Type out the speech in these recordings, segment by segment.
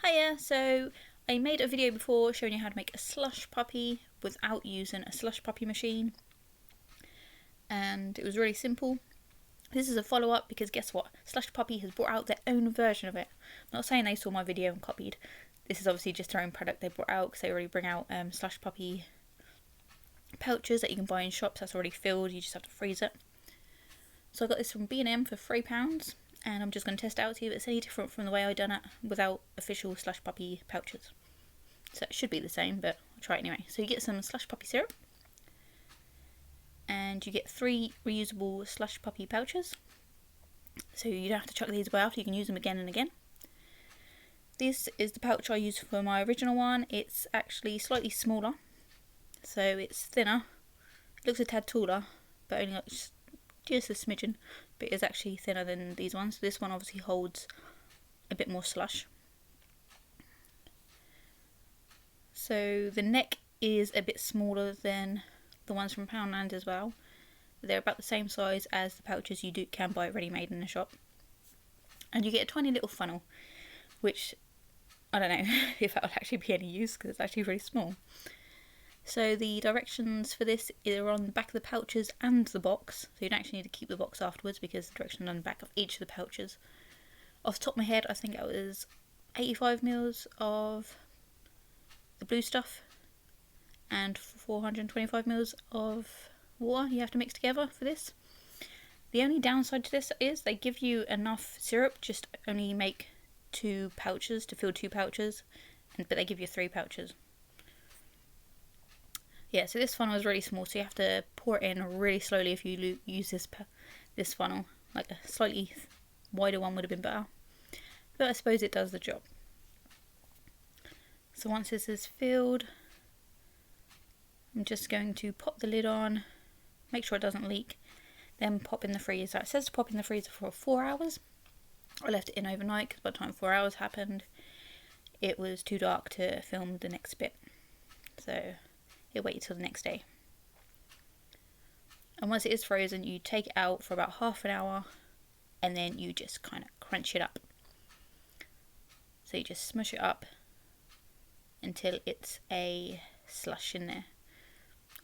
Hiya, so I made a video before showing you how to make a slush puppy without using a slush puppy machine, and it was really simple. This is a follow-up because guess what? Slush Puppy has brought out their own version of it. I'm not saying they saw my video and copied. This is obviously just their own product they brought out because they already bring out Slush Puppy pouches that you can buy in shops that's already filled. You just have to freeze it. So I got this from B&M for £3, and I'm just going to test it out to see if it's any different from the way I done it without official Slush Puppy pouches. So it should be the same, but I'll try it anyway. So you get some Slush Puppy syrup, and you get 3 reusable Slush Puppy pouches. So you don't have to chuck these away after, you can use them again and again. This is the pouch I used for my original one. It's actually slightly smaller, so it's thinner. It looks a tad taller, but only like just a smidgen, but it is actually thinner than these ones. So this one obviously holds a bit more slush. So the neck is a bit smaller than the ones from Poundland as well. They're about the same size as the pouches you can buy ready-made in the shop. And you get a tiny little funnel, which I don't know if that will actually be any use because it's actually really small. So the directions for this are on the back of the pouches and the box, so you don't actually need to keep the box afterwards because the directions are on the back of each of the pouches. Off the top of my head, I think it was 85 mils of the blue stuff and 425 mils of water you have to mix together for this. The only downside to this is they give you enough syrup, just only make 2 pouches to fill 2 pouches, but they give you 3 pouches. Yeah, so this funnel is really small, so you have to pour it in really slowly if you use this funnel. Like a slightly wider one would have been better, but I suppose it does the job. So once this is filled, I'm just going to pop the lid on, make sure it doesn't leak, then pop in the freezer. It says to pop in the freezer for 4 hours. I left it in overnight because by the time 4 hours happened, it was too dark to film the next bit. So it waited till the next day. And once it is frozen, you take it out for about half an hour, and then you just kind of crunch it up. So you just smush it up until it's a slush in there.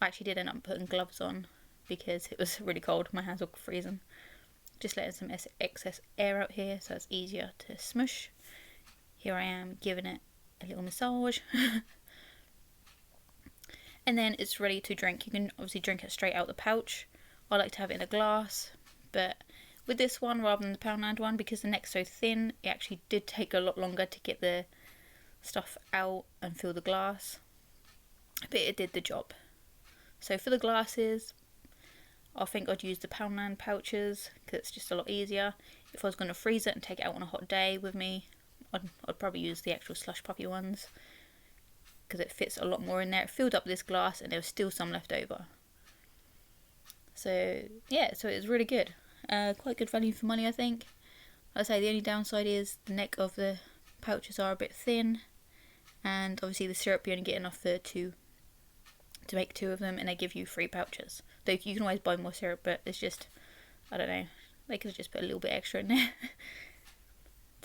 I actually did end up putting gloves on because it was really cold, my hands were freezing. Just letting some excess air out here so it's easier to smush. Here I am giving it a little massage. And then it's ready to drink. You can obviously drink it straight out the pouch. I like to have it in a glass, but with this one rather than the Poundland one, because the neck's so thin, it actually did take a lot longer to get the stuff out and fill the glass, but it did the job. So for the glasses, I think I'd use the Poundland pouches because it's just a lot easier. If I was going to freeze it and take it out on a hot day with me, I'd probably use the actual Slush Puppy ones because it fits a lot more in there. It filled up this glass and there was still some left over. So yeah, so it was really good. Quite good value for money, I think. Like I say, the only downside is the neck of the pouches are a bit thin, and obviously the syrup you only get enough for 2 to make 2 of them, and they give you 3 pouches. Though you can always buy more syrup, but it's just, I don't know, they could have just put a little bit extra in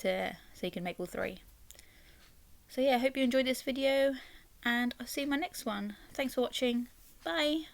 there so you can make all 3. So yeah, I hope you enjoyed this video, and I'll see you in my next one. Thanks for watching. Bye!